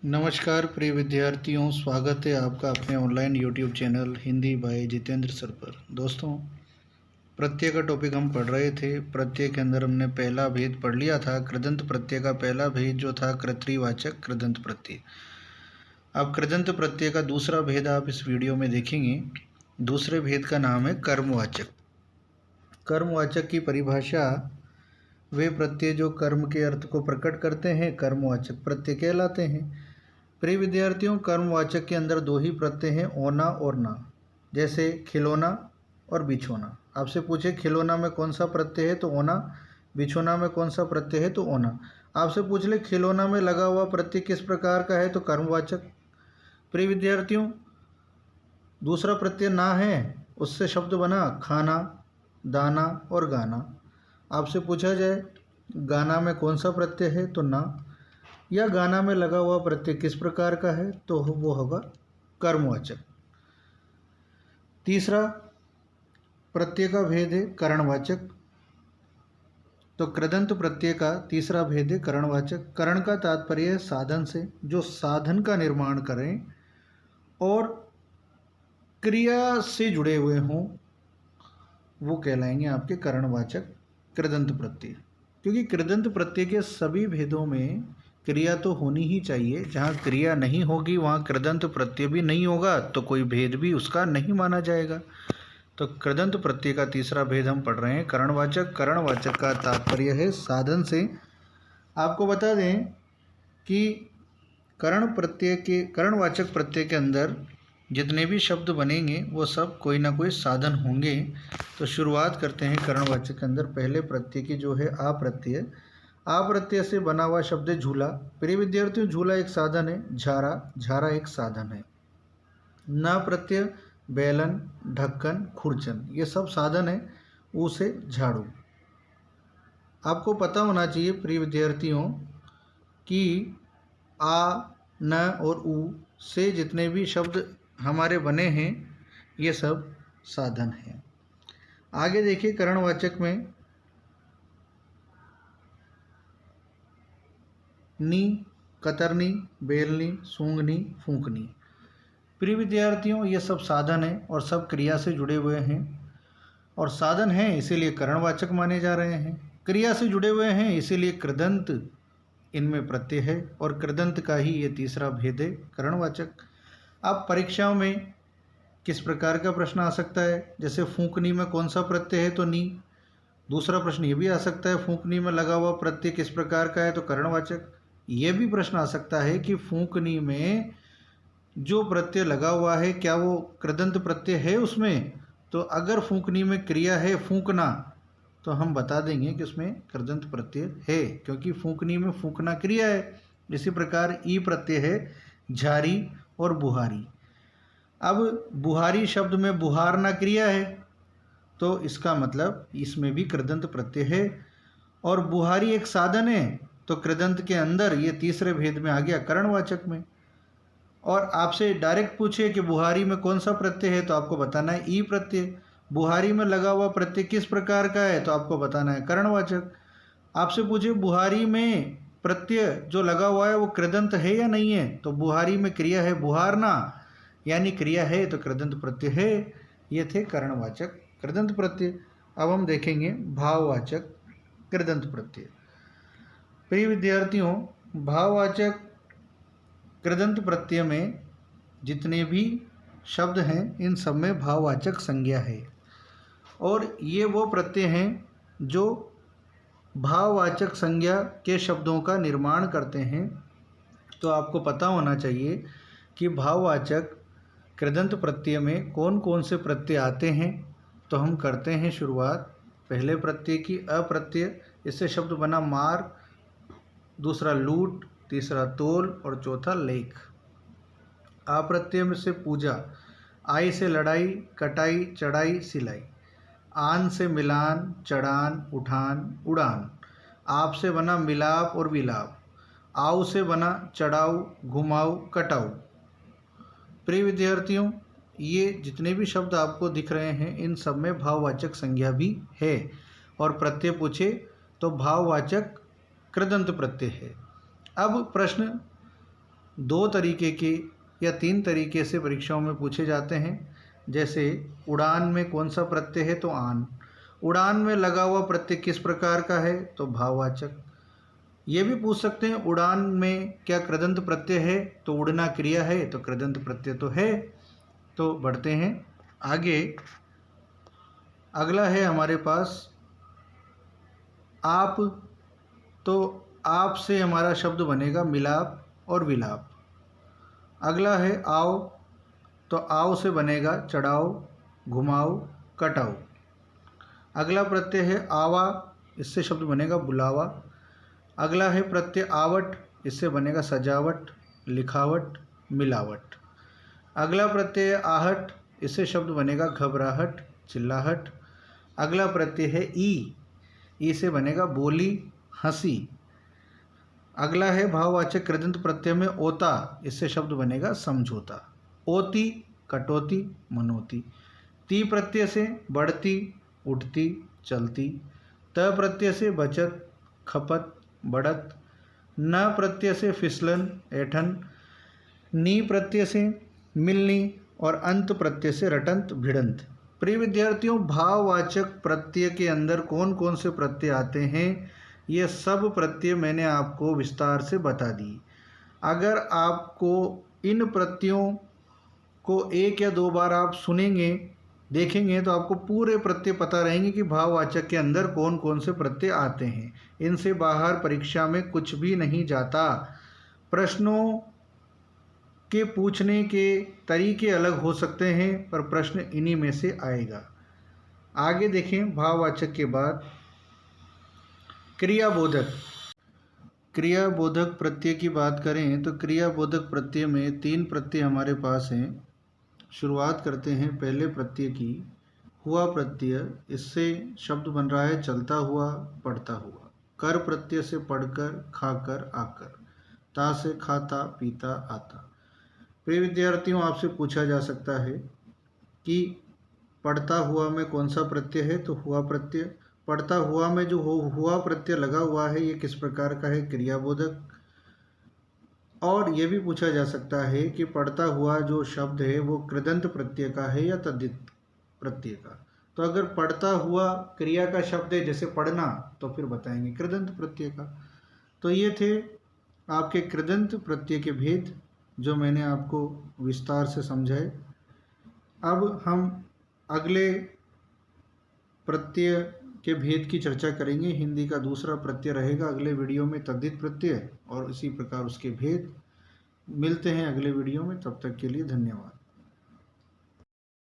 नमस्कार प्रिय विद्यार्थियों, स्वागत है आपका अपने online YouTube channel Hindi by Jitendra sir पर। दोस्तों, प्रत्यय का टॉपिक हम पढ़ रहे थे। प्रत्यय के अंदर हमने पहला भेद पढ़ लिया था। कृदंत प्रत्यय का पहला भेद जो था कर्तृवाचक कृदंत प्रत्यय। अब कृदंत प्रत्यय का दूसरा भेद आप इस वीडियो में देखेंगे। दूसरे भेद का नाम है कर्मवाचक। कर्मवाचक की परिभाषा, वे प्रत्यय जो कर्म के अर्थ को प्रकट करते हैं कर्मवाचक प्रत्यय कहलाते हैं। प्रिय विद्यार्थियों, कर्मवाचक के अंदर दो ही प्रत्यय हैं, ओना और ना। जैसे खिलौना और बिछोना। आपसे पूछे खिलौना में कौन सा प्रत्यय है तो ओना, बिछोना में कौन सा प्रत्यय है तो ओना। आपसे पूछ ले खिलौना में लगा हुआ प्रत्यय किस प्रकार का है तो कर्मवाचक। प्रिय विद्यार्थियों, दूसरा प्रत्यय ना है, उससे शब्द बना खाना, दाना और गाना। आपसे पूछा जाए गाना में कौन सा प्रत्यय है तो ना, या गाना में लगा हुआ प्रत्यय किस प्रकार का है तो वो होगा कर्मवाचक। तीसरा प्रत्यय का भेद है करणवाचक। तो कृदंत प्रत्यय का तीसरा भेद है करणवाचक। करण का तात्पर्य है साधन से, जो साधन का निर्माण करें और क्रिया से जुड़े हुए हों, वो कहलाएंगे आपके करणवाचक कृदंत प्रत्यय। क्योंकि कृदंत प्रत्यय के सभी भेदों में क्रिया तो होनी ही चाहिए। जहाँ क्रिया नहीं होगी वहाँ कृदंत प्रत्यय भी नहीं होगा, तो कोई भेद भी उसका नहीं माना जाएगा। तो कृदंत प्रत्यय का तीसरा भेद हम पढ़ रहे हैं करणवाचक। करणवाचक का तात्पर्य है साधन से। आपको बता दें कि करणवाचक प्रत्यय के अंदर जितने भी शब्द बनेंगे वो सब कोई ना कोई साधन होंगे। तो शुरुआत करते हैं करणवाचक के अंदर पहले प्रत्यय की, जो है आ प्रत्यय। आ प्रत्यय से बना हुआ शब्द है झूला। प्रिय विद्यार्थियों, झूला एक साधन है। झारा, झारा एक साधन है। न प्रत्यय बैलन, ढक्कन, खुरचन, ये सब साधन है। ऊ से झाड़ू। आपको पता होना चाहिए प्रिय विद्यार्थियों कि आ, न और ऊ से जितने भी शब्द हमारे बने हैं ये सब साधन हैं। आगे देखिए करणवाचक में नी, कतरनी, बेलनी, सूंघनी, फूंकनी। प्रिय विद्यार्थियों, ये सब साधन हैं और सब क्रिया से जुड़े हुए हैं। और साधन हैं इसीलिए करणवाचक माने जा रहे हैं। क्रिया से जुड़े हुए हैं इसीलिए कृदंत इनमें प्रत्यय है। और कृदंत का ही ये तीसरा भेद है करणवाचक। अब परीक्षाओं में किस प्रकार का प्रश्न आ सकता है, जैसे फूंकनी में कौन सा प्रत्यय है तो नी। दूसरा प्रश्न ये भी आ सकता है फूंकनी में लगा हुआ प्रत्यय किस प्रकार का है तो करणवाचक। ये भी प्रश्न आ सकता है कि फूंकनी में जो प्रत्यय लगा हुआ है क्या वो कृदंत प्रत्यय है उसमें। तो अगर फूंकनी में क्रिया है फूंकना तो हम बता देंगे कि उसमें कृदंत प्रत्यय है, क्योंकि फूंकनी में फूंकना क्रिया है। इसी प्रकार ई प्रत्यय है झारी और बुहारी। अब बुहारी शब्द में बुहारना क्रिया है, तो इसका मतलब इसमें भी कृदंत प्रत्यय है। और बुहारी एक साधन है, तो कृदंत के अंदर ये तीसरे भेद में आ गया करणवाचक में। और आपसे डायरेक्ट पूछे कि बुहारी में कौन सा प्रत्यय है तो आपको बताना है ई प्रत्यय। बुहारी में लगा हुआ प्रत्यय किस प्रकार का है तो आपको बताना है करणवाचक। आपसे पूछे बुहारी में प्रत्यय जो लगा हुआ है वो कृदंत है या नहीं है, तो बुहारी में क्रिया है बुहारना, यानी क्रिया है तो कृदंत प्रत्यय है। ये थे करणवाचक कृदंत प्रत्यय। अब हम देखेंगे भाववाचक कृदंत प्रत्यय। प्रिय विद्यार्थियों, भाववाचक कृदंत प्रत्यय में जितने भी शब्द हैं इन सब में भाववाचक संज्ञा है। और ये वो प्रत्यय हैं जो भाववाचक संज्ञा के शब्दों का निर्माण करते हैं। तो आपको पता होना चाहिए कि भाववाचक कृदंत प्रत्यय में कौन कौन से प्रत्यय आते हैं। तो हम करते हैं शुरुआत पहले प्रत्यय की, अप्रत्यय। इससे शब्द बना मार, दूसरा लूट, तीसरा तोल और चौथा लेख। अप्रत्यय में से पूजा, आई से लड़ाई, कटाई, चढ़ाई, सिलाई। आन से मिलान, चढ़ान, उठान, उड़ान। आप से बना मिलाप और विलाप। आऊ से बना चढ़ाऊ, घुमाऊ, कटाऊ। प्रिय विद्यार्थियों, ये जितने भी शब्द आपको दिख रहे हैं इन सब में भाववाचक संज्ञा भी है। और प्रत्यय पूछे तो भाववाचक कृदंत प्रत्यय है। अब प्रश्न दो तरीके के या तीन तरीके से परीक्षाओं में पूछे जाते हैं। जैसे उड़ान में कौन सा प्रत्यय है, तो आन। उड़ान में लगा हुआ प्रत्यय किस प्रकार का है, तो भाववाचक। ये भी पूछ सकते हैं उड़ान में क्या कृदंत प्रत्यय है, तो उड़ना क्रिया है तो कृदंत प्रत्यय तो है। तो बढ़ते हैं आगे। अगला है हमारे पास आप। तो आप से हमारा शब्द बनेगा मिलाप और विलाप। अगला है आओ। तो आओ से बनेगा चढ़ाओ, घुमाओ, कटाओ। अगला प्रत्यय है आवा, इससे शब्द बनेगा बुलावा। अगला है प्रत्यय आवट, इससे बनेगा सजावट, लिखावट, मिलावट। अगला प्रत्यय है आहट, इससे शब्द बनेगा घबराहट, चिल्लाहट। अगला प्रत्यय है ई से बनेगा बोली, हंसी। अगला है भाववाचक कृदंत प्रत्यय में ओता, इससे शब्द बनेगा समझौता। ओती, कटौती, मनोती। ती प्रत्यय से बढ़ती, उठती, चलती। त प्रत्यय से बचत, खपत, बढ़त। न प्रत्यय से फिसलन, ऐठन। नी प्रत्यय से मिलनी और अंत प्रत्यय से रटंत, भिड़ंत। प्रिय विद्यार्थियों, भाववाचक प्रत्यय के अंदर कौन कौन से प्रत्यय आते हैं, ये सब प्रत्यय मैंने आपको विस्तार से बता दी। अगर आपको इन प्रत्ययों को एक या दो बार आप सुनेंगे, देखेंगे, तो आपको पूरे प्रत्यय पता रहेंगे कि भाववाचक के अंदर कौन कौन से प्रत्यय आते हैं। इनसे बाहर परीक्षा में कुछ भी नहीं जाता। प्रश्नों के पूछने के तरीके अलग हो सकते हैं, पर प्रश्न इन्हीं में से आएगा। आगे देखें, भाववाचक के बाद क्रियाबोधक। क्रियाबोधक प्रत्यय की बात करें तो क्रियाबोधक प्रत्यय में तीन प्रत्यय हमारे पास हैं। शुरुआत करते हैं पहले प्रत्यय की, हुआ प्रत्यय। इससे शब्द बन रहा है चलता हुआ, पढ़ता हुआ। कर प्रत्यय से पढ़कर, खाकर, आकर। ता से खाता, पीता, आता। प्रिय विद्यार्थियों, आपसे पूछा जा सकता है कि पढ़ता हुआ में कौन सा प्रत्यय है, तो हुआ प्रत्यय। पढ़ता हुआ में जो हुआ प्रत्यय लगा हुआ है, ये किस प्रकार का है, क्रियाबोधक। और ये भी पूछा जा सकता है कि पढ़ता हुआ जो शब्द है वो कृदंत प्रत्यय का है या तद्धित प्रत्यय का। तो अगर पढ़ता हुआ क्रिया का शब्द है, जैसे पढ़ना, तो फिर बताएंगे कृदंत प्रत्यय का। तो ये थे आपके कृदंत प्रत्यय के भेद, जो मैंने आपको विस्तार से समझाए। अब हम अगले प्रत्यय के भेद की चर्चा करेंगे। हिंदी का दूसरा प्रत्यय रहेगा अगले वीडियो में, तद्धित प्रत्यय, और इसी प्रकार उसके भेद। मिलते हैं अगले वीडियो में, तब तक के लिए धन्यवाद।